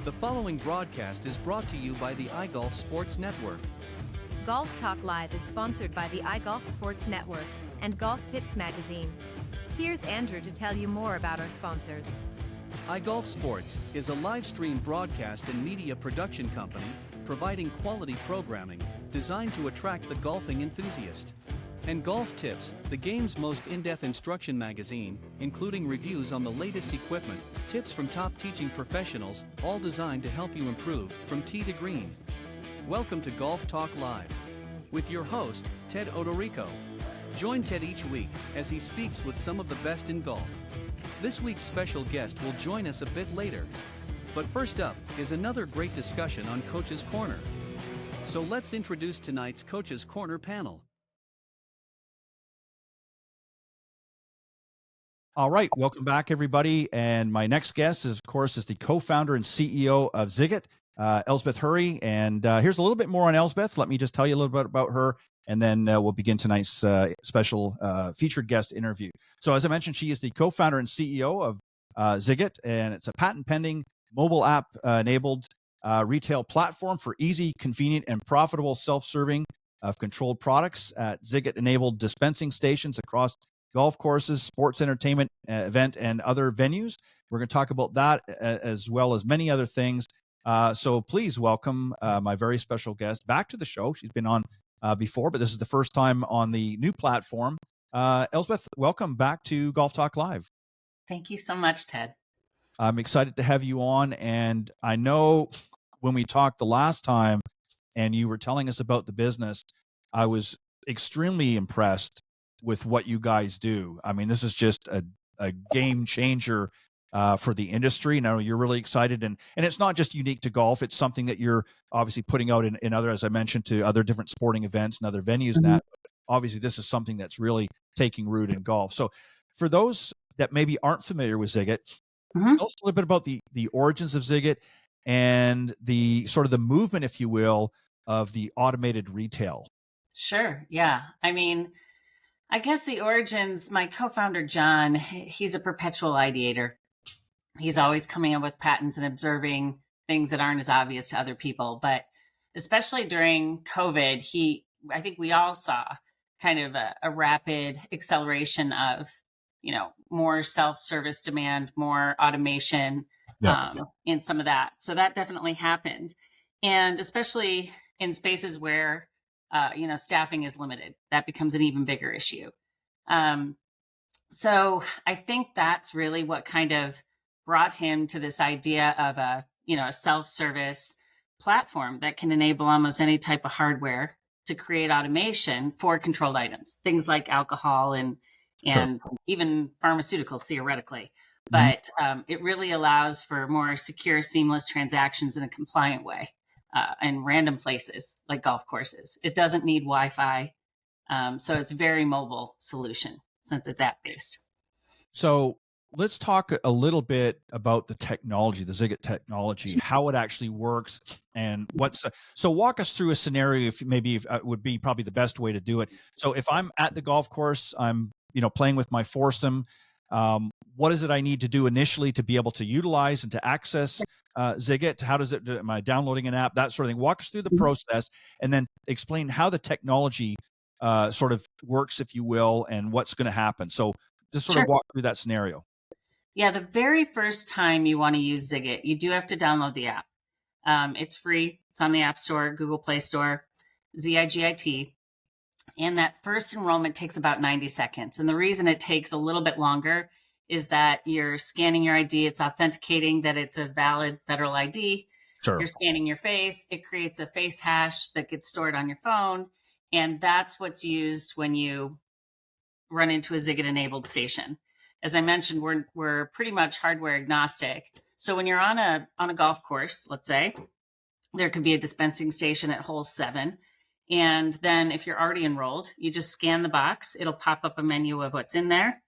The following broadcast is brought to you by the iGolf Sports Network. Golf Talk Live is sponsored by the iGolf Sports Network and Golf Tips Magazine. Here's Andrew to tell you more about our sponsors. iGolf Sports is a live stream broadcast and media production company providing quality programming designed to attract the golfing enthusiast. And Golf Tips, the game's most in-depth instruction magazine, including reviews on the latest equipment, tips from top teaching professionals, all designed to help you improve from tee to green. Welcome to Golf Talk Live with your host, Ted Odorico. Join Ted each week as he speaks with some of the best in golf. This week's special guest will join us a bit later. But first up is another great discussion on Coach's Corner. So let's introduce tonight's Coach's Corner panel. All right, welcome back, everybody. And my next guest is, of course, the co-founder and CEO of Zigit, Elsbeth Hurry. And here's a little bit more on Elsbeth. Let me just tell you a little bit about her, and then we'll begin tonight's special featured guest interview. So as I mentioned, she is the co-founder and CEO of Zigit, and it's a patent-pending mobile app-enabled retail platform for easy, convenient, and profitable self-serving of controlled products at Zigit-enabled dispensing stations across golf courses, sports entertainment event, and other venues. We're going to talk about that as well as many other things. So please welcome my very special guest back to the show. She's been on before, but this is the first time on the new platform. Elsbeth, welcome back to Golf Talk Live. Thank you so much, Ted. I'm excited to have you on. And I know when we talked the last time and you were telling us about the business, I was extremely impressed with what you guys do. I mean, this is just a game changer for the industry. Now you're really excited, and it's not just unique to golf. It's something that you're obviously putting out in other, as I mentioned, to other different sporting events and other venues. Mm-hmm. And that, obviously, this is something that's really taking root in golf. So for those that maybe aren't familiar with Zigit, Mm-hmm. tell us a little bit about the origins of Zigit and the sort of the movement, if you will, of the automated retail. Sure. Yeah. I mean, I guess the origins, my co-founder, John, he's a perpetual ideator. He's always coming up with patents and observing things that aren't as obvious to other people. But especially during COVID, I think we all saw kind of a rapid acceleration of, more self-service demand, more automation, in some of that. So that definitely happened. And especially in spaces where staffing is limited, that becomes an even bigger issue. So I think that's really what kind of brought him to this idea of a self-service platform that can enable almost any type of hardware to create automation for controlled items, things like alcohol and Sure. even pharmaceuticals theoretically. But it really allows for more secure, seamless transactions in a compliant way. And random places like golf courses. It doesn't need Wi-Fi. So it's a very mobile solution since it's app-based. So let's talk a little bit about the technology, the Zigit technology, how it actually works, and so walk us through a scenario, if would be probably the best way to do it. So if I'm at the golf course, I'm playing with my foursome, what is it I need to do initially to be able to utilize and to access Zigit? How does it? Am I downloading an app? That sort of thing. Walk us through the process, and then explain how the technology sort of works, if you will, and what's going to happen. So just sort of walk through that scenario. Yeah, the very first time you want to use Zigit, you do have to download the app. It's free. It's on the App Store, Google Play Store, Zigit. And that first enrollment takes about 90 seconds. And the reason it takes a little bit longer is that you're scanning your ID. It's authenticating that it's a valid federal ID. Sure. You're scanning your face. It creates a face hash that gets stored on your phone. And that's what's used when you run into a Zigit-enabled station. As I mentioned, we're pretty much hardware agnostic. So when you're on a golf course, let's say, there could be a dispensing station at hole 7. And then if you're already enrolled, you just scan the box. It'll pop up a menu of what's in there.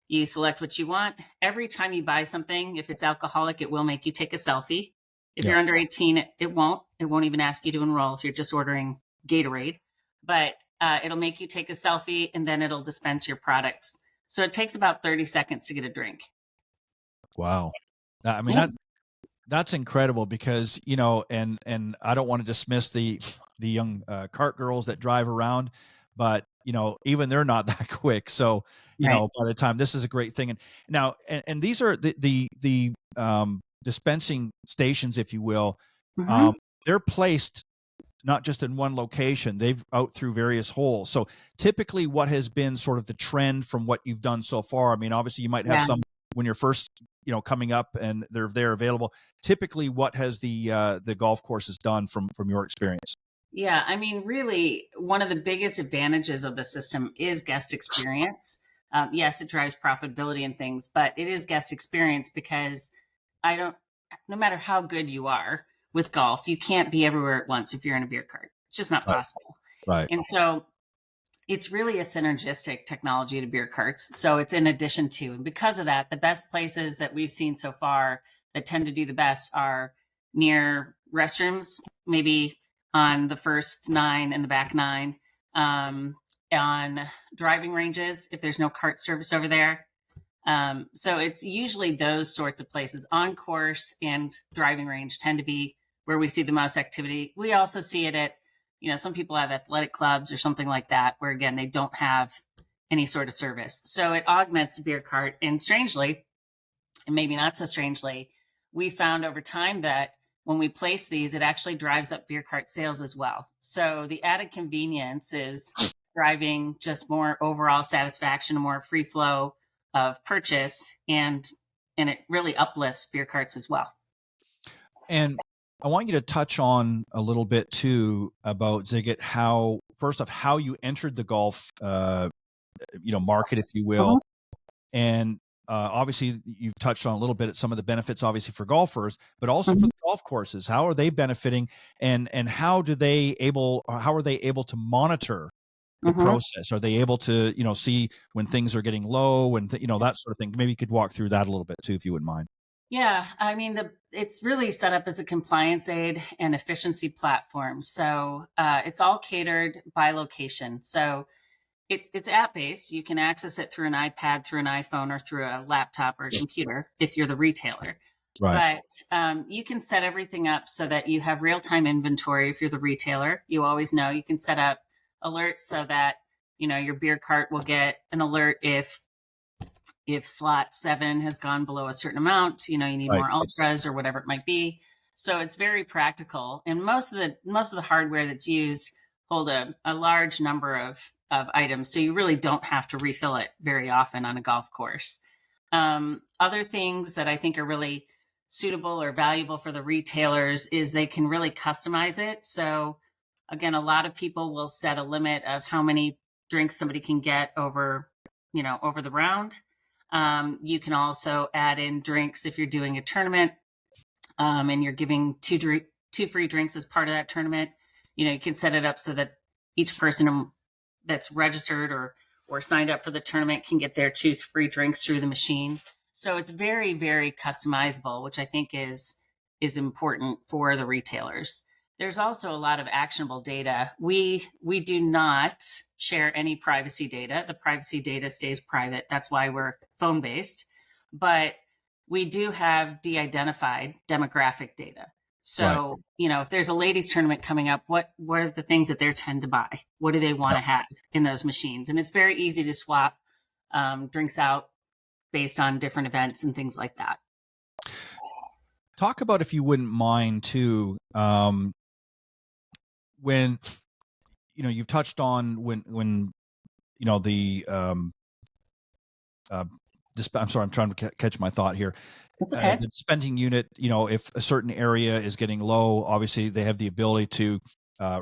You select what you want. Every time you buy something, if it's alcoholic, it will make you take a selfie. If you're under 18, it won't. It won't even ask you to enroll if you're just ordering Gatorade. But it'll make you take a selfie, and then it'll dispense your products. So it takes about 30 seconds to get a drink. Wow. I mean, That's incredible because, and I don't want to dismiss the young cart girls that drive around, but even they're not that quick. So, Right. by the time this is a great thing. And now, and these are the dispensing stations, if you will. Hmm. Um, they're placed not just in one location, they've out through various holes. So typically what has been sort of the trend from what you've done so far? I mean, obviously you might have Yeah. some when you're first, coming up and they're available. Typically, what has the golf courses done from your experience? Yeah, I mean, really, one of the biggest advantages of the system is guest experience. Yes, it drives profitability and things, but it is guest experience because I don't, no matter how good you are with golf, you can't be everywhere at once if you're in a beer cart. It's just not Right. possible. Right. And so it's really a synergistic technology to beer carts. So it's in addition to, and because of that, the best places that we've seen so far that tend to do the best are near restrooms, maybe on the first nine and the back nine, on driving ranges, if there's no cart service over there. So it's usually those sorts of places. On course and driving range tend to be where we see the most activity. We also see it at, some people have athletic clubs or something like that, where again, they don't have any sort of service. So it augments a beer cart. And strangely, and maybe not so strangely, we found over time that when we place these, it actually drives up beer cart sales as well. So the added convenience is driving just more overall satisfaction, a more free flow of purchase, and it really uplifts beer carts as well. And I want you to touch on a little bit too about Zigit, how you entered the golf, market, if you will. Mhm. And obviously, you've touched on a little bit at some of the benefits, obviously for golfers, but also for Mhm. the golf courses. How are they benefiting, and how are they able to monitor the Mhm. process? Are they able to see when things are getting low and that sort of thing? Maybe you could walk through that a little bit too, if you wouldn't mind. Yeah, I mean, it's really set up as a compliance aid and efficiency platform. So it's all catered by location. So it's app based. You can access it through an iPad, through an iPhone, or through a laptop or a computer if you're the retailer. Right. But you can set everything up so that you have real time inventory if you're the retailer. You always know you can set up alerts so that your beer cart will get an alert if slot 7 has gone below a certain amount, you need Right. more ultras or whatever it might be. So it's very practical. And most of the hardware that's used hold a large number of items. So you really don't have to refill it very often on a golf course. Other things that I think are really suitable or valuable for the retailers is they can really customize it. So again, a lot of people will set a limit of how many drinks somebody can get over the round. You can also add in drinks if you're doing a tournament, and you're giving two free drinks as part of that tournament. You can set it up so that each person that's registered or signed up for the tournament can get their two free drinks through the machine. So it's very, very customizable, which I think is important for the retailers. There's also a lot of actionable data. We do not share any privacy data. The privacy data stays private. That's why we're phone based. But we do have de-identified demographic data. Right. So, if there's a ladies tournament coming up, what are the things that they tend to buy? What do they want to have in those machines? And it's very easy to swap drinks out based on different events and things like that. Talk about, if you wouldn't mind too, when you've touched on when the I'm sorry, I'm trying to catch my thought here. That's okay. The dispensing unit, if a certain area is getting low, obviously they have the ability to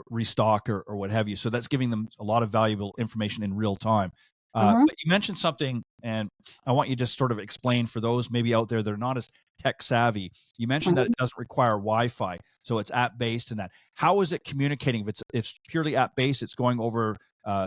restock or what have you. So that's giving them a lot of valuable information in real time. Mm-hmm. But you mentioned something, and I want you to just sort of explain for those maybe out there that are not as tech savvy. You mentioned that Mm-hmm. it doesn't require Wi-Fi, so it's app based. And that, how is it communicating? If it's purely app based, it's going over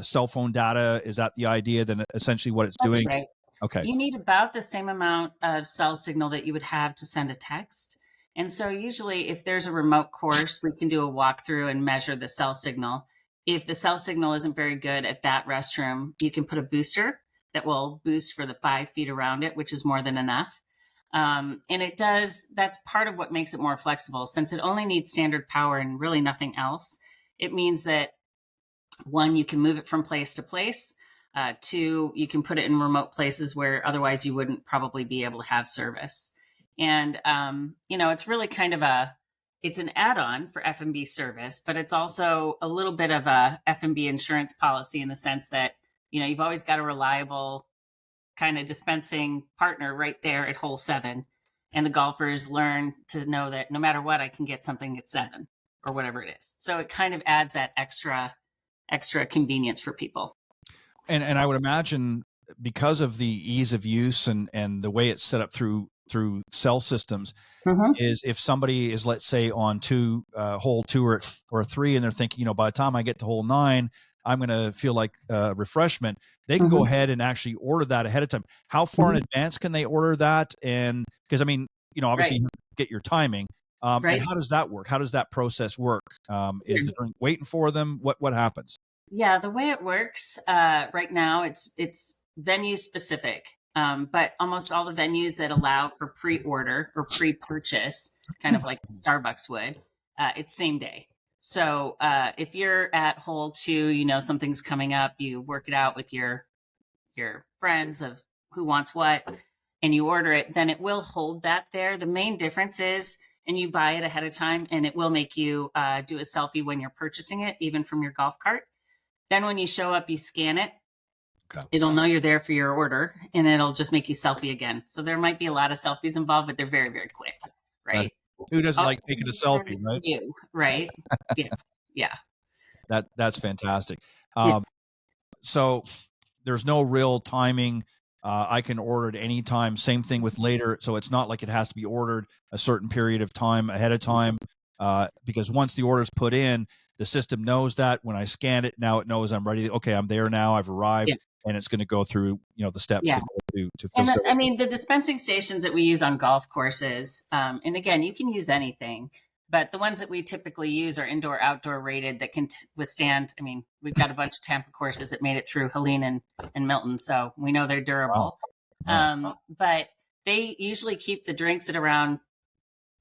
cell phone data. Is that the idea? Then essentially what it's That's doing? right. Okay. You need about the same amount of cell signal that you would have to send a text. And so usually if there's a remote course, we can do a walkthrough and measure the cell signal. If the cell signal isn't very good at that restroom, you can put a booster that will boost for the 5 feet around it, which is more than enough. And that's part of what makes it more flexible. Since it only needs standard power and really nothing else, it means that, one, you can move it from place to place. Two, you can put it in remote places where otherwise you wouldn't probably be able to have service. And, it's really kind of it's an add-on for F&B service, but it's also a little bit of a F&B insurance policy in the sense that, you've always got a reliable kind of dispensing partner right there at hole 7. And the golfers learn to know that no matter what, I can get something at 7 or whatever it is. So it kind of adds that extra convenience for people. And I would imagine because of the ease of use and the way it's set up through cell systems, is if somebody is, let's say, on hole 2 or 3, and they're thinking, by the time I get to hole 9, I'm going to feel like refreshment, they can go ahead and actually order that ahead of time. How far in advance can they order that? And because, obviously you get your timing. And how does that work? How does that process work? Is the drink waiting for them? What happens? Yeah, the way it works right now, it's venue specific. But almost all the venues that allow for pre-order or pre-purchase, kind of like Starbucks would, it's same day. So if you're at hole 2, something's coming up, you work it out with your friends of who wants what, and you order it, then it will hold that there. The main difference is, and you buy it ahead of time, and it will make you do a selfie when you're purchasing it, even from your golf cart. Then when you show up, you scan it. Okay. It'll know you're there for your order, and it'll just make you selfie again. So there might be a lot of selfies involved, but they're very, very quick, right? Who doesn't like taking a selfie, right? You, right? Yeah. That's fantastic. Yeah. So there's no real timing. I can order at any time. Same thing with later. So it's not like it has to be ordered a certain period of time ahead of time, because once the order is put in, the system knows that when I scan it, now it knows I'm ready. Okay, I'm there now. I've arrived, and it's going to go through, the steps to facilitate. And the dispensing stations that we use on golf courses, and again, you can use anything, but the ones that we typically use are indoor, outdoor rated that can withstand. We've got a bunch of Tampa courses that made it through Helene and Milton, so we know they're durable. Wow. But they usually keep the drinks at around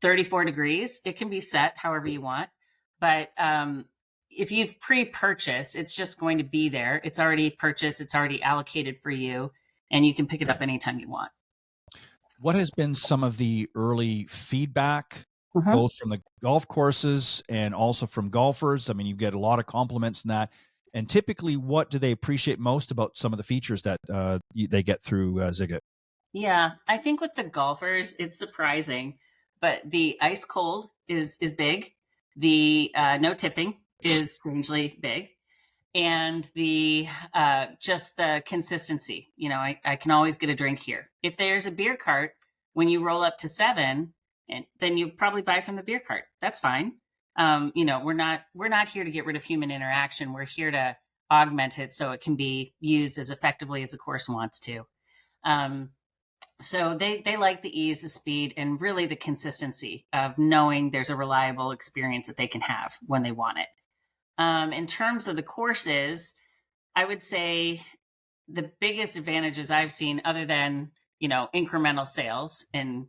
34 degrees. It can be set however you want. But if you've pre-purchased, it's just going to be there. It's already purchased. It's already allocated for you, and you can pick it up anytime you want. What has been some of the early feedback, both from the golf courses and also from golfers? You get a lot of compliments in that. And typically, what do they appreciate most about some of the features that they get through Zigit? Yeah, I think with the golfers, it's surprising, but the ice cold is big. The no tipping is strangely big, and the just the consistency. I can always get a drink here. If there's a beer cart when you roll up to 7, and then you probably buy from the beer cart. That's fine. We're not here to get rid of human interaction. We're here to augment it so it can be used as effectively as the course wants to. So they like the ease, the speed, and really the consistency of knowing there's a reliable experience that they can have when they want it. In terms of the courses, I would say the biggest advantages I've seen, other than, incremental sales and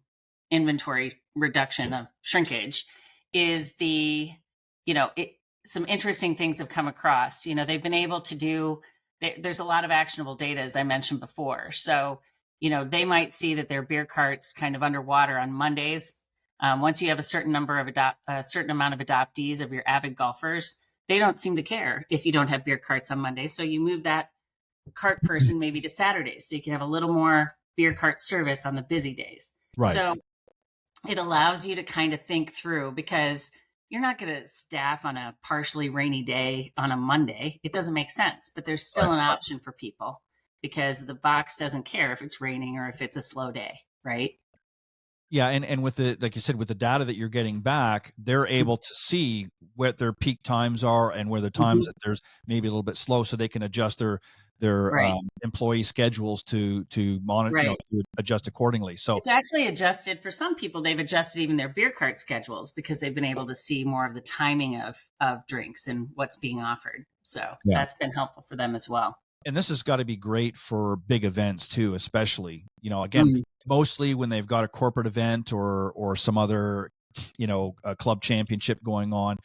inventory reduction of shrinkage, is some interesting things have come across. They've been able to do, there's a lot of actionable data, as I mentioned before. So they might see that their beer cart's kind of underwater on Mondays. Once you have a certain number of a certain amount of adoptees of your avid golfers, they don't seem to care if you don't have beer carts on Mondays. So you move that cart person maybe to Saturdays, so you can have a little more beer cart service on the busy days. Right. So it allows you to kind of think through, because you're not going to staff on a partially rainy day on a Monday. It doesn't make sense, but there's still an option for people, because the box doesn't care if it's raining or if it's a slow day, right? Yeah, and with the, like you said, with the data that you're getting back, they're able to see what their peak times are and where the times that there's maybe a little bit slow, so they can adjust their employee schedules to monitor, to adjust accordingly. So it's actually adjusted for some people. They've adjusted even their beer cart schedules because they've been able to see more of the timing of drinks and what's being offered. So that's been helpful for them as well. And this has got to be great for big events too, especially, again, mostly when they've got a corporate event or some other, a club championship going on,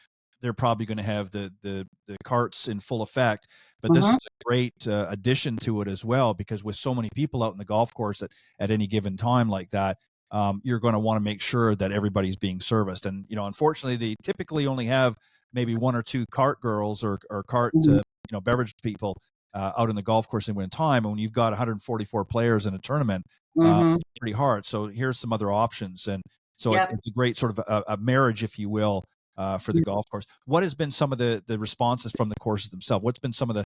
they're probably going to have the carts in full effect. But this Mhm. is a great addition to it as well, because with so many people out in the golf course at any given time like that, you're going to want to make sure that everybody's being serviced. And unfortunately, they typically only have maybe one or two cart girls or cart Mhm. beverage people out in the golf course in one time. And when you've got 144 players in a tournament, Mhm. it's pretty hard. So here's some other options, and so Yep. it's a great sort of a marriage, if you will, for the golf course. What has been some of the responses from the courses themselves? What's been some of the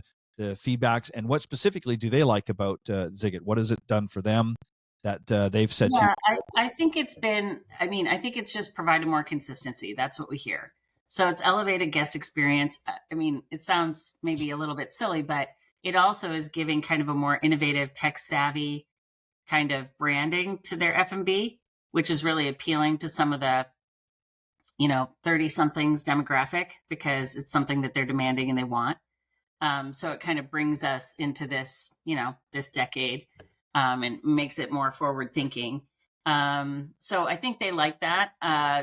feedbacks, and what specifically do they like about Zigit? What has it done for them that they've said to you? Yeah, I think it's been, I think it's just provided more consistency. That's what we hear. So it's elevated guest experience. It sounds maybe a little bit silly, but it also is giving kind of a more innovative, tech savvy kind of branding to their F&B, which is really appealing to some of the, 30 somethings demographic, because it's something that they're demanding and they want. So it kind of brings us into this, this decade, and makes it more forward thinking. So I think they like that.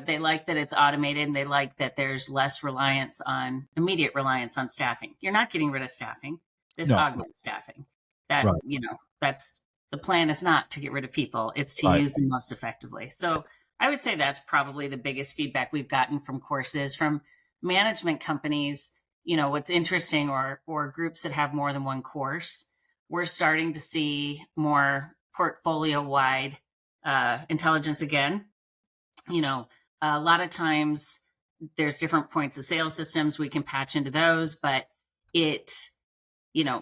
They like that it's automated, and they like that there's less immediate reliance on staffing. You're not getting rid of staffing. This No, augments staffing. That, right, that's the plan, is not to get rid of people. It's to right. use them most effectively. So I would say that's probably the biggest feedback we've gotten from courses, from management companies. What's interesting, or groups that have more than one course, we're starting to see more portfolio wide intelligence again. A lot of times there's different points of sale systems, we can patch into those, but it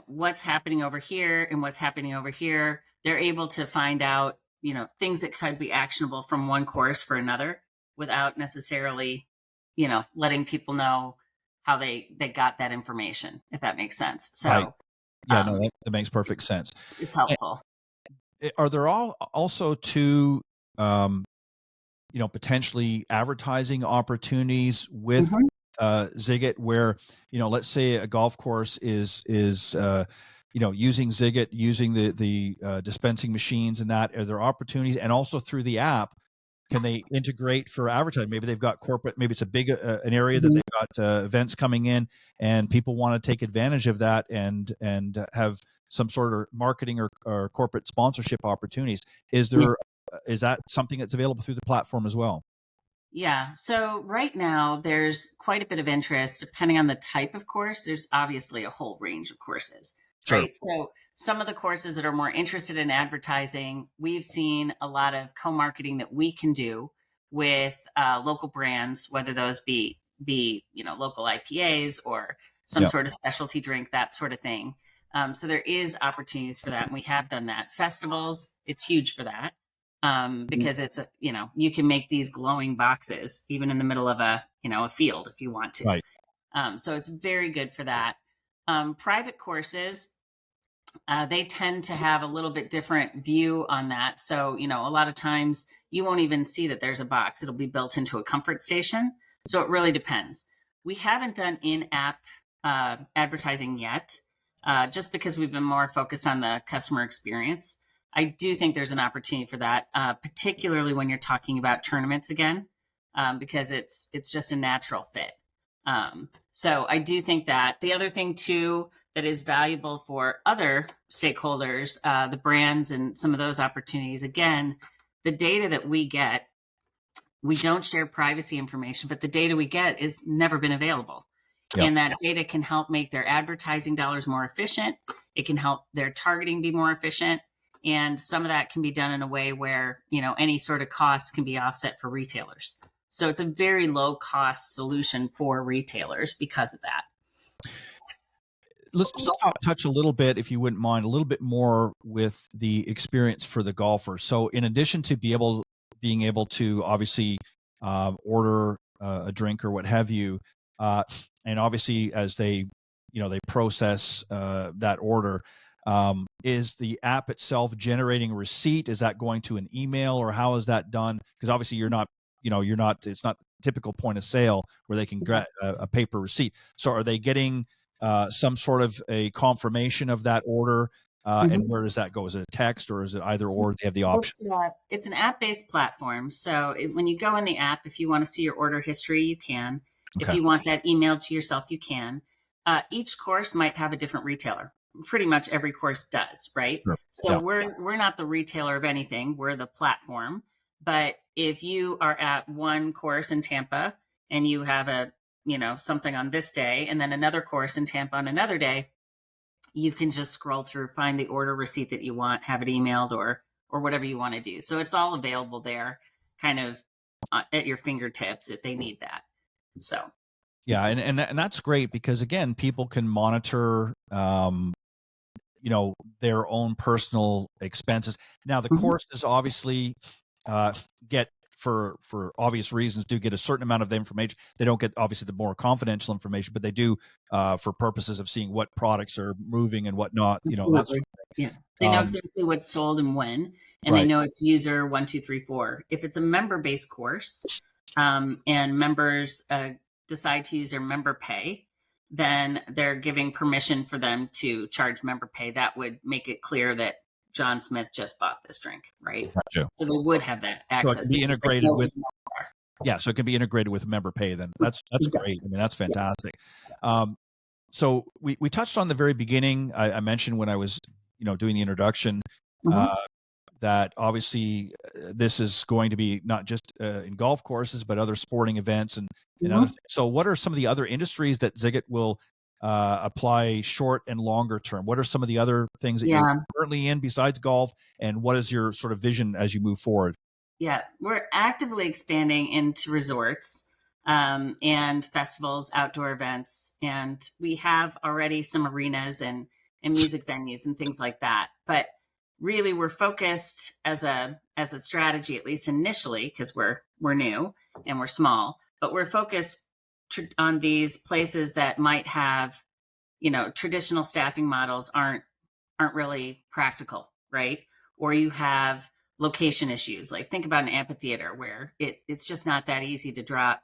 what's happening over here and what's happening over here, they're able to find out things that could be actionable from one course for another, without necessarily letting people know how they got that information, if that makes sense. Right. So Yeah, no, um, that makes perfect sense. it's And helpful. are there also two, um, potentially advertising opportunities with Hmm. Zigit, where let's say a golf course is using Zigit, using the dispensing machines, and that are there opportunities, and also through the app, can they integrate for advertising? Maybe they've got corporate, maybe it's a big an area that Hmm. they've got events coming in, and people want to take advantage of that and have some sort of marketing or corporate sponsorship opportunities. Yeah. Is that something that's available through the platform as well? Yeah. So right now there's quite a bit of interest depending on the type of course. There's obviously a whole range of courses, Sure. right? So some of the courses that are more interested in advertising, we've seen a lot of co-marketing that we can do with local brands, whether those be local IPAs or some Yeah. sort of specialty drink, that sort of thing. So there is opportunities for that, and we have done that. Festivals, it's huge for that, because it's you can make these glowing boxes even in the middle of a field if you want to. Right. So it's very good for that. Private courses, they tend to have a little bit different view on that. So a lot of times you won't even see that there's a box. It'll be built into a comfort station. So it really depends. We haven't done in-app advertising yet, just because we've been more focused on the customer experience. I do think there's an opportunity for that, particularly when you're talking about tournaments again, because it's just a natural fit. So I do think that the other thing too that is valuable for other stakeholders, the brands and some of those opportunities, again, the data that we get, we don't share privacy information, but the data we get is never been available. Yeah. And that data can help make their advertising dollars more efficient. It can help their targeting be more efficient. And some of that can be done in a way where, any sort of costs can be offset for retailers. So it's a very low cost solution for retailers because of that. Let's just touch a little bit, if you wouldn't mind, a little bit more with the experience for the golfer. So in addition to being able to obviously order a drink or what have you, and obviously as they process that order, is the app itself generating a receipt? Is that going to an email, or how is that done? Because obviously it's not typical point of sale where they can get a paper receipt. So are they getting some sort of a confirmation of that order And where does that go? Is it a text or is it either or? They have the option. It's an app-based platform. So when you go in the app, if you want to see your order history, you can. If Okay. you want that emailed to yourself, you can. Each course might have a different retailer. Pretty much every course does, right? Sure. So Yeah. we're not the retailer of anything. We're the platform. But if you are at one course in Tampa and you have something on this day and then another course in Tampa on another day, you can just scroll through, find the order receipt that you want, have it emailed or whatever you want to do. So it's all available there, kind of at your fingertips if they need that. So Yeah, and that's great because again, people can monitor their own personal expenses. Now the courses obviously get for obvious reasons do get a certain amount of the information. They don't get obviously the more confidential information, but they do for purposes of seeing what products are moving and whatnot. absolutely. Yeah. They know Um, exactly what's sold and when, and they right. know it's user 1, 2, 3, 4. If it's a member-based course, and members decide to use their member pay, then they're giving permission for them to charge member pay. That would make it clear that John Smith just bought this drink, right? Gotcha. So they would have that So it access. can be integrated with Yeah. so it can be integrated with member pay then. That's Exactly. great. I mean, that's fantastic. So we touched on the very beginning. I mentioned when I was doing the introduction that obviously this is going to be not just in golf courses, but other sporting events and other things. So what are some of the other industries that Zigit will apply short and longer term? What are some of the other things that you're currently in besides golf? And what is your sort of vision as you move forward? Yeah, we're actively expanding into resorts and festivals, outdoor events, and we have already some arenas and music venues and things like that. But really, we're focused as a strategy, at least initially, because we're new and we're small. But we're focused on these places that might have, traditional staffing models aren't really practical, right? Or you have location issues. Like think about an amphitheater where it's just not that easy to drop,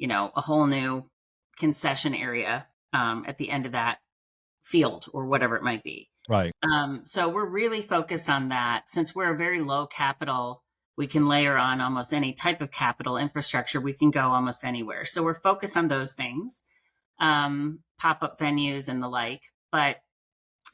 a whole new concession area at the end of that field or whatever it might be. Right. So we're really focused on that. Since we're a very low capital, we can layer on almost any type of capital infrastructure. We can go almost anywhere. So we're focused on those things, pop-up venues and the like. But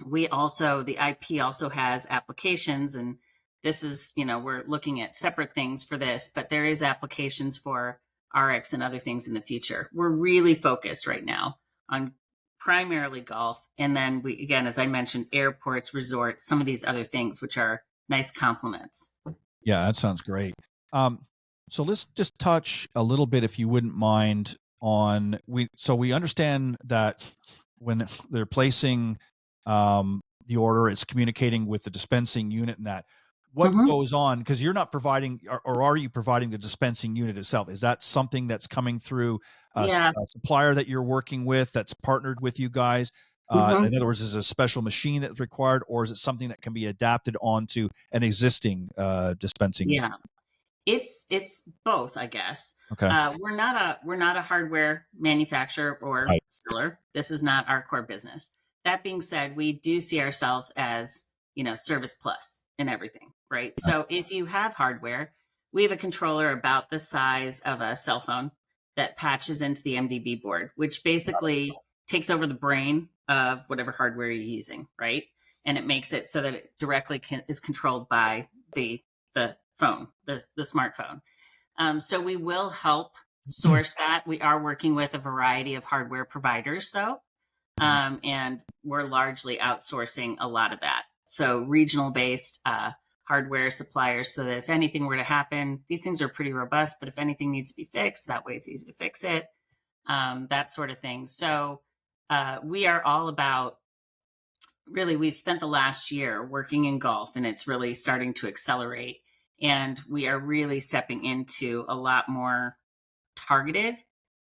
we also, the IP also has applications, and this is, we're looking at separate things for this, but there is applications for RX and other things in the future. We're really focused right now on primarily golf. And then we, again, as I mentioned, airports, resorts, some of these other things, which are nice complements. Yeah, that sounds great. So let's just touch a little bit, if you wouldn't mind, on we understand that when they're placing the order, it's communicating with the dispensing unit and that. What goes on? Because you're not providing, or are you providing the dispensing unit itself? Is that something that's coming through a supplier that you're working with that's partnered with you guys? In other words, is it a special machine that's required, or is it something that can be adapted onto an existing dispensing? Yeah, it's both, I guess. Okay. We're not a hardware manufacturer or seller. This is not our core business. That being said, we do see ourselves as, service plus in everything, right? So if you have hardware, we have a controller about the size of a cell phone that patches into the MDB board, which basically takes over the brain of whatever hardware you're using, right? And it makes it so that it directly is controlled by the phone, the smartphone. So we will help source that. We are working with a variety of hardware providers, though. And we're largely outsourcing a lot of that. So regional based hardware suppliers, so that if anything were to happen, these things are pretty robust, but if anything needs to be fixed, that way it's easy to fix it, that sort of thing. So we are all about, really, we've spent the last year working in golf, and it's really starting to accelerate. And we are really stepping into a lot more targeted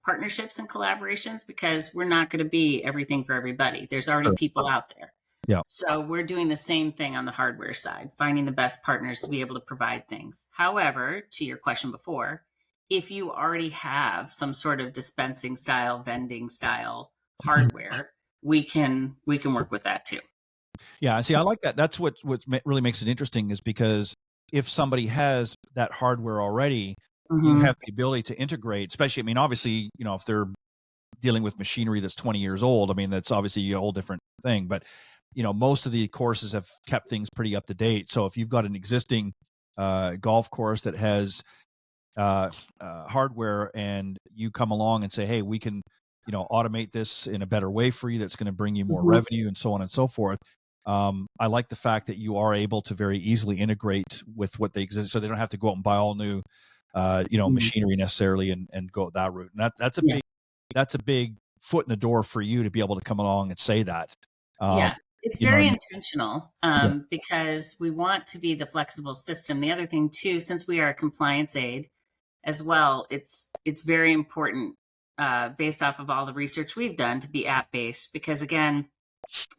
partnerships and collaborations, because we're not going to be everything for everybody. There's already people out there. Yeah. So we're doing the same thing on the hardware side, finding the best partners to be able to provide things. However, to your question before, if you already have some sort of dispensing style, vending style hardware, we can work with that too. Yeah, see, I like that. That's really makes it interesting, is because if somebody has that hardware already, you Mm-hmm. have the ability to integrate. Especially, I mean, obviously, if they're dealing with machinery that's 20 years old, I mean, that's obviously a whole different thing. But most of the courses have kept things pretty up to date. So if you've got an existing golf course that has hardware, and you come along and say, hey, we can automate this in a better way for you, that's going to bring you more Mm-hmm. revenue, and so on and so forth. I like the fact that you are able to very easily integrate with what they exist, so they don't have to go out and buy all new machinery necessarily, and go that route. And Yeah. that's a big foot in the door for you to be able to come along and say that. um, Yeah. It's you know very and, intentional, yeah, because we want to be the flexible system. The other thing too, since we are a compliance aid as well, it's very important, based off of all the research we've done, to be app based, because again,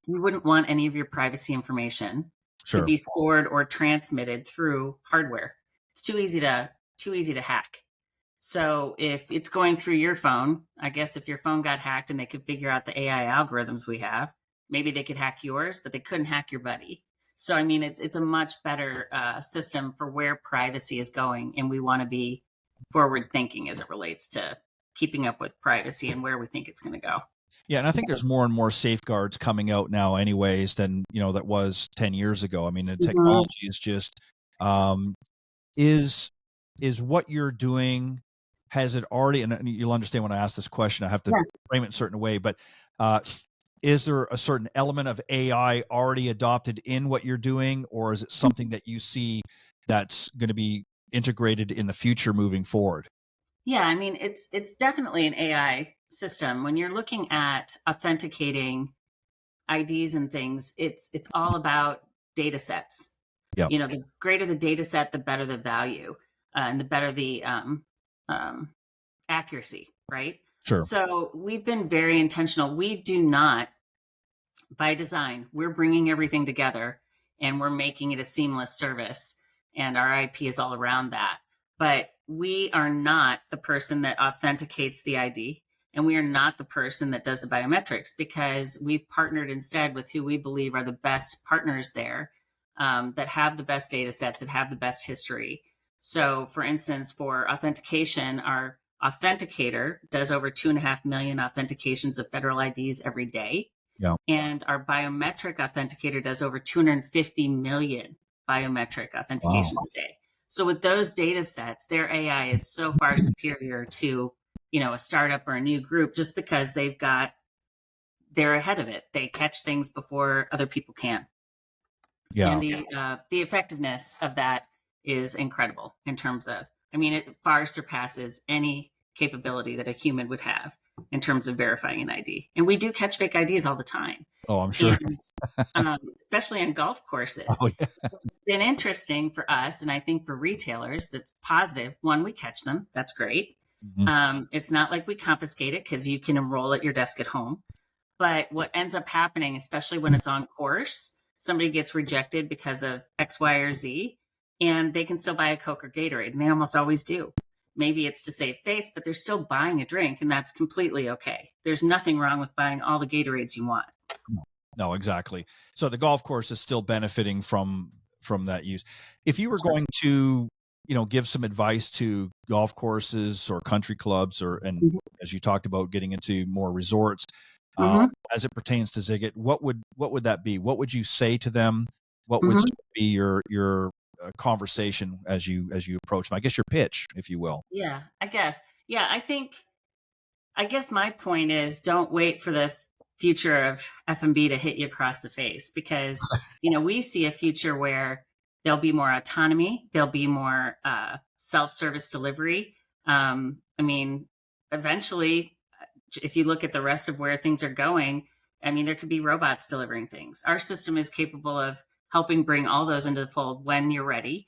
you wouldn't want any of your privacy information to sure. be stored or transmitted through hardware. It's too easy to hack. So if it's going through your phone, I guess if your phone got hacked and they could figure out the AI algorithms we have, maybe they could hack yours, but they couldn't hack your buddy. So I mean, it's a much better system for where privacy is going, and we want to be forward thinking as it relates to keeping up with privacy and where we think it's going to go. Yeah, and I think there's more and more safeguards coming out now anyways than, that was 10 years ago. I mean, the Mm-hmm. technology is just, um is what you're doing, has it already, and you'll understand when I ask this question, I have to Yeah. frame it a certain way, but uh is there a certain element of AI already adopted in what you're doing, or is it something that you see that's going to be integrated in the future moving forward? Yeah, I mean, it's definitely an AI system. When you're looking at authenticating IDs and things, it's all about data sets. Yeah, The greater the data set, the better the value, and the better the um, accuracy, right? sure. So we've been very intentional. We do not, by design, we're bringing everything together and we're making it a seamless service. And our IP is all around that. But we are not the person that authenticates the ID. And we are not the person that does the biometrics, because we've partnered instead with who we believe are the best partners there, that have the best data sets, that have the best history. So, for instance, for authentication, our authenticator does over 2.5 million authentications of federal IDs every day. Yeah. And our biometric authenticator does over 250 million biometric Wow. authentications a day. So with those data sets, their AI is so far superior to, a startup or a new group, just because they're ahead of it. They catch things before other people can. Yeah. And the effectiveness of that is incredible in terms of, I mean, it far surpasses any capability that a human would have in terms of verifying an ID. And we do catch fake IDs all the time. Oh, I'm sure. And especially on golf courses, Oh, yeah. it's been interesting for us, and I think for retailers, that's positive. One, we catch them. That's great. Mhm. It's not like we confiscate it, because you can enroll at your desk at home. But what ends up happening, especially when it's on course, somebody gets rejected because of X, Y, or Z, and they can still buy a Coke or Gatorade, and they almost always do. Maybe it's to save face, but they're still buying a drink, and that's completely okay. There's nothing wrong with buying all the Gatorades you want. No, exactly. So the golf course is still benefiting from that use. If you were going to, give some advice to golf courses or country clubs, and Mhm. as you talked about getting into more resorts, Mhm. as it pertains to Zigit, what would that be? What would you say to them? What would Mhm. be your conversation as you approach them? I guess your pitch, if you will. Yeah, I guess. Yeah, I guess my point is, don't wait for the future of F&B to hit you across the face, because, we see a future where there'll be more autonomy, there'll be more self-service delivery. I mean, eventually, if you look at the rest of where things are going, I mean, there could be robots delivering things. Our system is capable of helping bring all those into the fold when you're ready,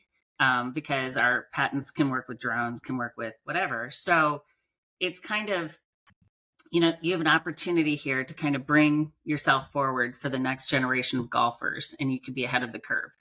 because our patents can work with drones, can work with whatever. So it's kind of, you have an opportunity here to kind of bring yourself forward for the next generation of golfers, and you could be ahead of the curve.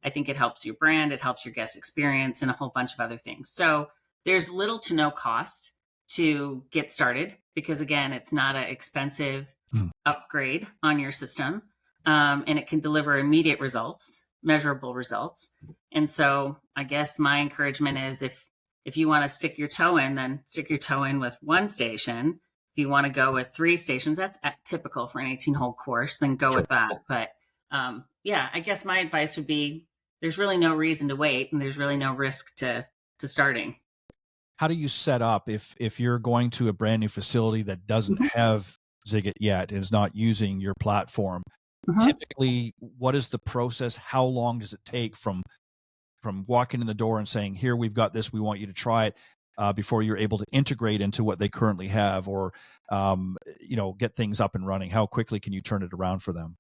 I think it helps your brand, it helps your guest experience, and a whole bunch of other things. So there's little to no cost to get started, because again, it's not an expensive Mm. upgrade on your system. and it can deliver immediate results, measurable results. And so I guess my encouragement is if you want to stick your toe in, then stick your toe in with one station. If you want to go with 3 stations, that's typical for an 18-hole course, then go with that. But yeah, I guess my advice would be there's really no reason to wait, and there's really no risk to starting. How do you set up if you're going to a brand new facility that doesn't have Zigit yet and is not using your platform? Typically, what is the process? How long does it take from walking in the door and saying, here, we've got this, we want you to try it, before you're able to integrate into what they currently have, or get things up and running? How quickly can you turn it around for them?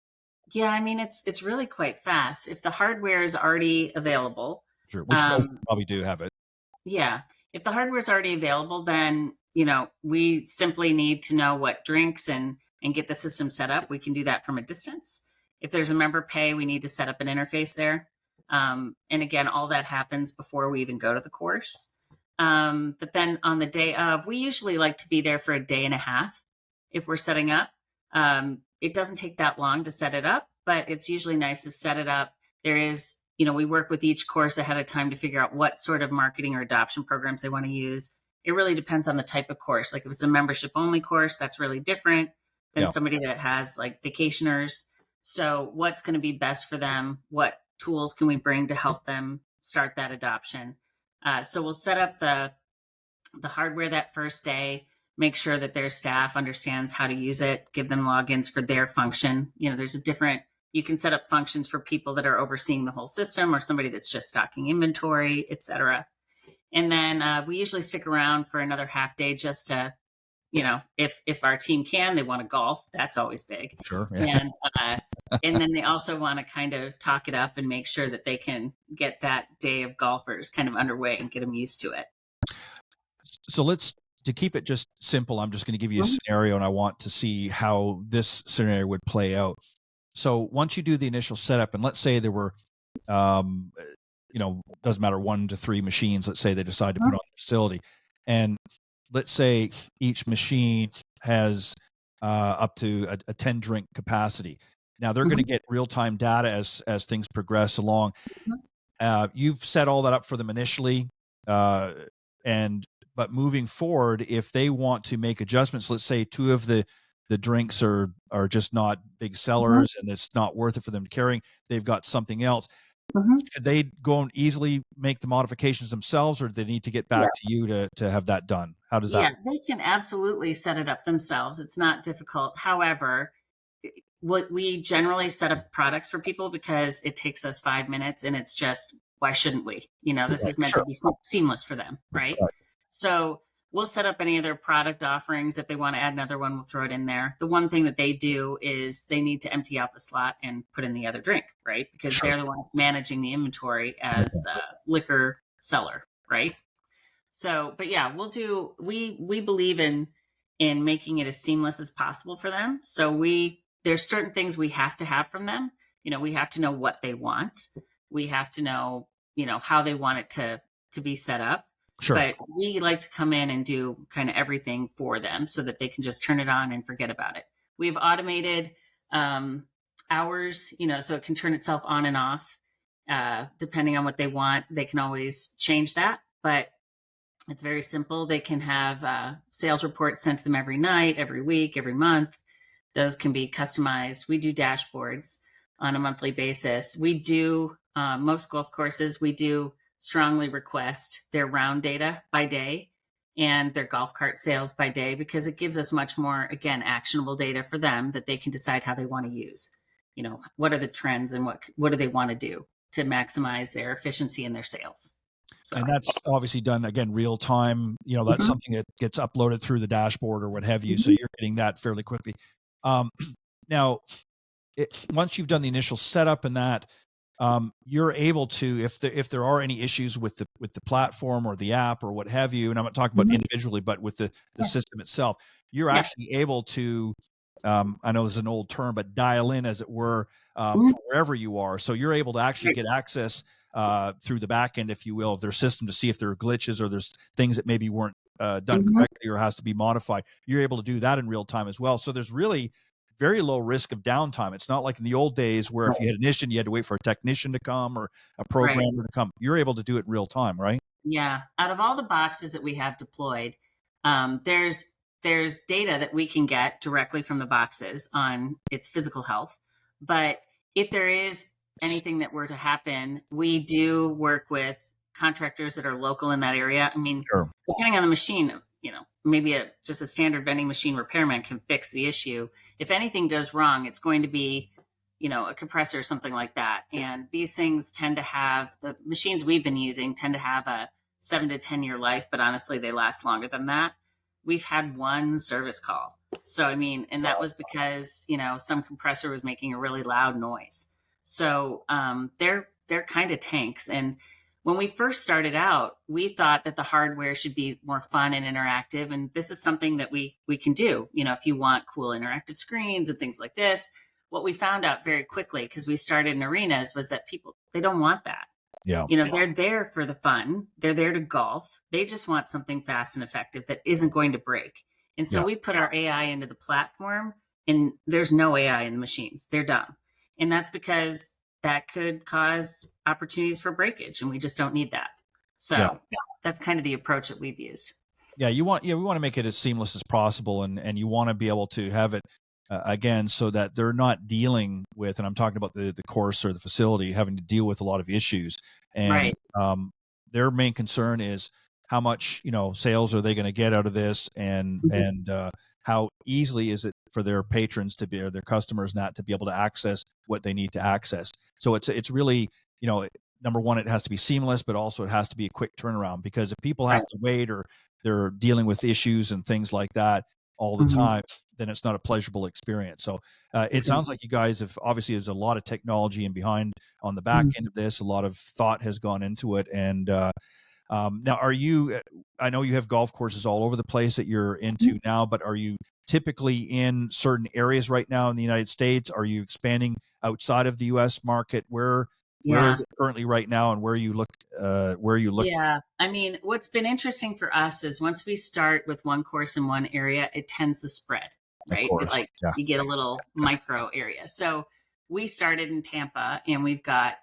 Yeah, I mean, it's really quite fast. If the hardware is already available, Sure, which most probably do have it. Yeah, if the hardware is already available, then we simply need to know what drinks and get the system set up. We can do that from a distance. If there's a member pay, we need to set up an interface there. And again, all that happens before we even go to the course. But then on the day of, we usually like to be there for a day and a half if we're setting up. It doesn't take that long to set it up, but it's usually nice to set it up. There is, we work with each course ahead of time to figure out what sort of marketing or adoption programs they want to use. It really depends on the type of course. Like if it's a membership only course, that's really different than somebody that has like vacationers. So what's going to be best for them? What tools can we bring to help them start that adoption? So we'll set up the hardware that first day, make sure that their staff understands how to use it, give them logins for their function. There's you can set up functions for people that are overseeing the whole system or somebody that's just stocking inventory, et cetera. And then we usually stick around for another half day just to, if our team can, they want to golf. That's always big. Sure. Yeah. And then they also want to kind of talk it up and make sure that they can get that day of golfers kind of underway and get them used to it. So to keep it just simple, I'm just going to give you a scenario, and I want to see how this scenario would play out. So once you do the initial setup, and let's say there were, doesn't matter, 1 to 3 machines, let's say they decide to put on the facility, and let's say each machine has up to a 10 drink capacity. Now they're going to get real-time data as things progress along. You've set all that up for them initially, but moving forward, if they want to make adjustments, let's say 2 of the drinks are just not big sellers and it's not worth it for them to carry, they've got something else. Could they go and easily make the modifications themselves, or do they need to get back to you to have that done? How does that? Yeah, they can absolutely set it up themselves. It's not difficult. However, what we generally set up products for people because it takes us 5 minutes, and it's just, why shouldn't we? This is meant to be seamless for them, right? So we'll set up any of their product offerings. If they want to add another one, we'll throw it in there. The one thing that they do is they need to empty out the slot and put in the other drink, right? Because they're the ones managing the inventory as the liquor seller, right? So, but yeah, we believe in making it as seamless as possible for them. So there's certain things we have to have from them. We have to know what they want. We have to know, how they want it to be set up. Sure. But we like to come in and do kind of everything for them so that they can just turn it on and forget about it. We've automated hours, so it can turn itself on and off depending on what they want. They can always change that, but it's very simple. They can have sales reports sent to them every night, every week, every month. Those can be customized. We do dashboards on a monthly basis. We do, most golf courses, we do strongly request their round data by day and their golf cart sales by day, because it gives us much more, again, actionable data for them that they can decide how they want to use. What are the trends and what do they want to do to maximize their efficiency and their sales. So. And that's obviously done, again, real time. That's something that gets uploaded through the dashboard or what have you. So you're getting that fairly quickly. Now, once you've done the initial setup and that, you're able to, if there are any issues with the platform or the app or what have you, and I'm not talking about individually, but with the system itself, you're actually able to, I know this is an old term, but dial in, as it were, from wherever you are. So you're able to actually get access through the back end, if you will, of their system to see if there are glitches or there's things that maybe weren't done correctly or has to be modified. You're able to do that in real time as well. So there's really very low risk of downtime. It's not like in the old days where if you had an issue, you had to wait for a technician to come or a programmer to come. You're able to do it in real time, right? Yeah. Out of all the boxes that we have deployed, there's data that we can get directly from the boxes on its physical health. But if there is anything that were to happen, we do work with contractors that are local in that area. I mean, Sure. depending on the machine, maybe just a standard vending machine repairman can fix the issue. If anything goes wrong, it's going to be, a compressor or something like that. And these things tend to have, the machines we've been using tend to have a 7 to 10 year life, but honestly, they last longer than that. We've had one service call. So, and that was because, some compressor was making a really loud noise. So they're kind of tanks. And when we first started out, we thought that the hardware should be more fun and interactive. And this is something that we can do, if you want cool interactive screens and things like this. What we found out very quickly, because we started in arenas, was that people, they don't want that. Yeah. They're there for the fun. They're there to golf. They just want something fast and effective that isn't going to break. And so we put our AI into the platform, and there's no AI in the machines. They're dumb. And that's because that could cause opportunities for breakage, and we just don't need that. So that's kind of the approach that we've used. Yeah, we want to make it as seamless as possible, and you want to be able to have it again, so that they're not dealing with, and I'm talking about the course or the facility, having to deal with a lot of issues. And their main concern is how much, sales are they going to get out of this, and how easily is it for their patrons to be, or their customers not to be able to access what they need to access. So it's really, number one, it has to be seamless, but also it has to be a quick turnaround, because if people have to wait, or they're dealing with issues and things like that all the time, then it's not a pleasurable experience. So it sounds like you guys have, obviously there's a lot of technology and behind on the back end of this, a lot of thought has gone into it. And now I know you have golf courses all over the place that you're into now, but are you typically in certain areas right now in the United States? Are you expanding outside of the US market? Where is it currently right now, and where you look? Yeah. What's been interesting for us is once we start with one course in one area, it tends to spread, right? You get a little micro area. So we started in Tampa, and we've got,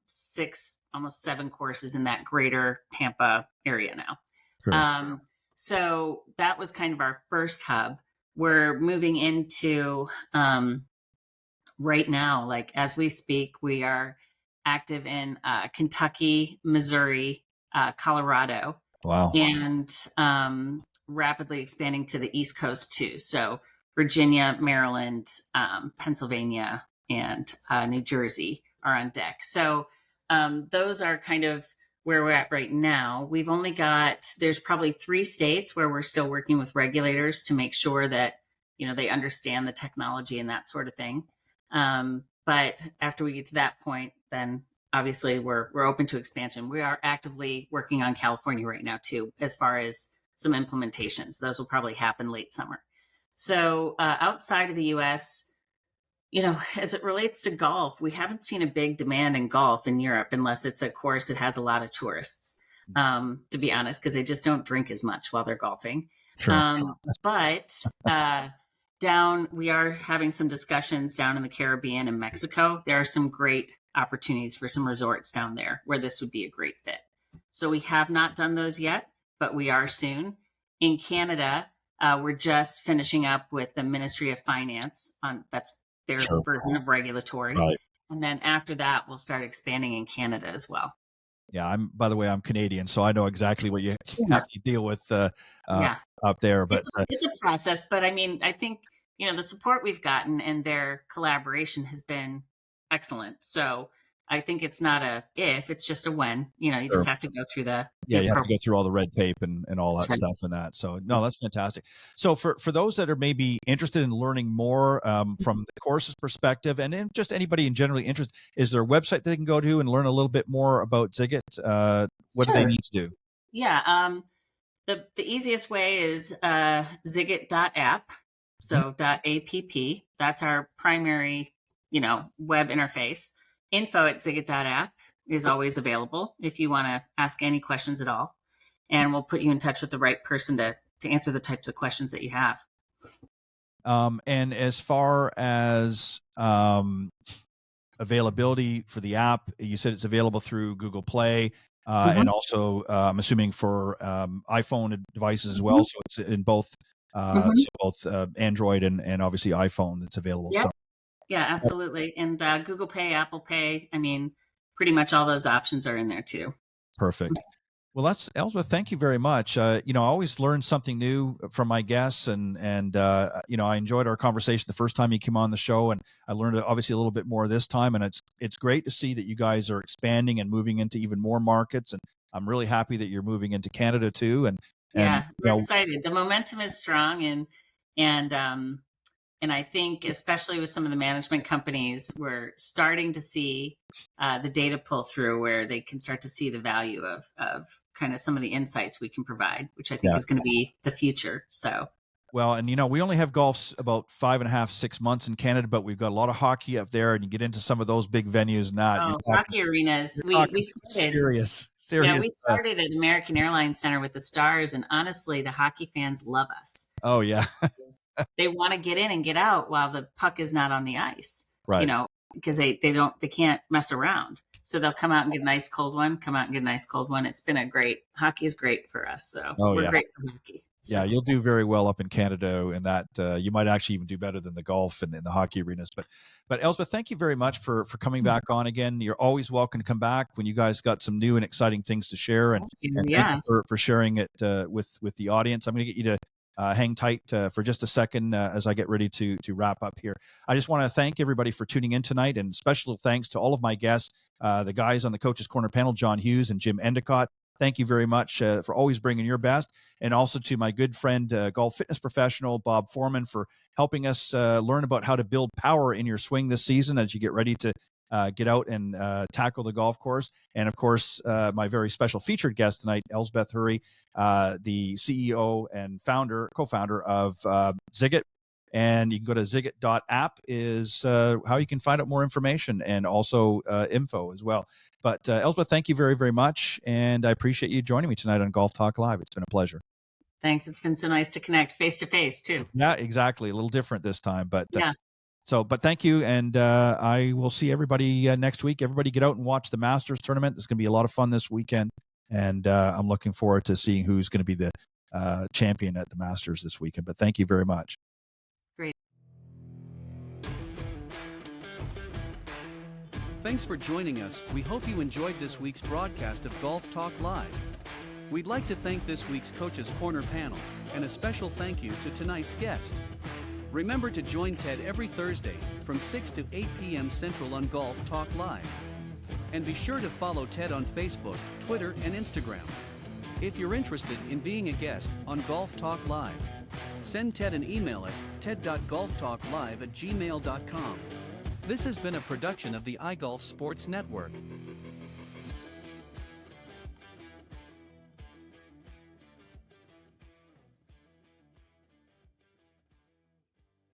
6, almost 7 courses in that greater Tampa area now. Sure. So that was kind of our first hub. We're moving into, right now, like as we speak, we are active in Kentucky, Missouri, Colorado. Wow. And rapidly expanding to the East Coast too. So Virginia, Maryland, Pennsylvania, and New Jersey are on deck. So those are kind of where we're at right now. We've only got, there's probably 3 states where we're still working with regulators to make sure that, they understand the technology and that sort of thing. But after we get to that point, then obviously we're open to expansion. We are actively working on California right now too, as far as some implementations. Those will probably happen late summer. So outside of the US, as it relates to golf, we haven't seen a big demand in golf in Europe, unless it's a course that has a lot of tourists, to be honest, because they just don't drink as much while they're golfing. Sure. But we are having some discussions down in the Caribbean and Mexico. There are some great opportunities for some resorts down there where this would be a great fit. So we have not done those yet, but we are soon. In Canada, we're just finishing up with the Ministry of Finance on that's their version of regulatory. Right. And then after that, we'll start expanding in Canada as well. Yeah, by the way, I'm Canadian, so I know exactly what you have to deal with up there. But it's a process. But I think, the support we've gotten and their collaboration has been excellent. So I think it's not a if, it's just a when. You just have to go through you have to go through all the red tape and all that stuff and that. So no, that's fantastic. So for those that are maybe interested in learning more from the course's perspective, and then just anybody in generally interested, is there a website they can go to and learn a little bit more about Zigit? What do they need to do? Yeah. The easiest way is zigit.app. So .app. That's our primary, web interface. info@zigit.app is always available if you want to ask any questions at all. And we'll put you in touch with the right person to answer the types of questions that you have. And as far as availability for the app, you said it's available through Google Play, and also I'm assuming for iPhone devices as well. So it's in both, Android and obviously iPhone. It's available. Yep. So Yeah, absolutely. And Google Pay, Apple Pay, I mean, pretty much all those options are in there too. perfect. Well, that's Elsbeth. Thank you very much. I always learn something new from my guests, and I enjoyed our conversation the first time you came on the show, and I learned obviously a little bit more this time. And it's great to see that you guys are expanding and moving into even more markets. And I'm really happy that you're moving into Canada too. And we're excited. The momentum is strong, and I think especially with some of the management companies, we're starting to see the data pull through where they can start to see the value of kind of some of the insights we can provide, which I think is going to be the future. So, well, and we only have golf's about 5.5, 6 months in Canada, but we've got a lot of hockey up there, and you get into some of those big venues and that. Hockey arenas. We started serious. Yeah, we started at American Airlines Center with the Stars, and honestly, the hockey fans love us. Oh yeah. They want to get in and get out while the puck is not on the ice, right? Because they can't mess around. So they'll come out and get a nice cold one. It's been hockey is great for us. So we're great for hockey. So. Yeah, you'll do very well up in Canada, in that you might actually even do better than the golf and in the hockey arenas. But Elsbeth, thank you very much for coming back on again. You're always welcome to come back when you guys got some new and exciting things to share. And thank you for sharing it with the audience. I'm going to get you to hang tight for just a second as I get ready to wrap up here. I just want to thank everybody for tuning in tonight, and special thanks to all of my guests, the guys on the Coaches Corner panel, John Hughes and Jim Endicott. Thank you very much for always bringing your best, and also to my good friend, golf fitness professional Bob Foreman, for helping us learn about how to build power in your swing this season as you get ready to get out and tackle the golf course. And of course, my very special featured guest tonight, Elsbeth Hurry, the CEO and co-founder of Zigit. And you can go to zigit.app is how you can find out more information, and also info as well. But Elsbeth, thank you very, very much. And I appreciate you joining me tonight on Golf Talk Live. It's been a pleasure. Thanks. It's been so nice to connect face to face too. Yeah, exactly. A little different this time, but but thank you. And I will see everybody next week. Everybody get out and watch the Masters tournament. It's going to be a lot of fun this weekend. And I'm looking forward to seeing who's going to be the champion at the Masters this weekend. But thank you very much. Great. Thanks for joining us. We hope you enjoyed this week's broadcast of Golf Talk Live. We'd like to thank this week's Coaches Corner panel, and a special thank you to tonight's guest. Remember to join Ted every Thursday from 6 to 8 p.m. Central on Golf Talk Live. And be sure to follow Ted on Facebook, Twitter, and Instagram. If you're interested in being a guest on Golf Talk Live, send Ted an email at ted.golftalklive@gmail.com. This has been a production of the iGolf Sports Network.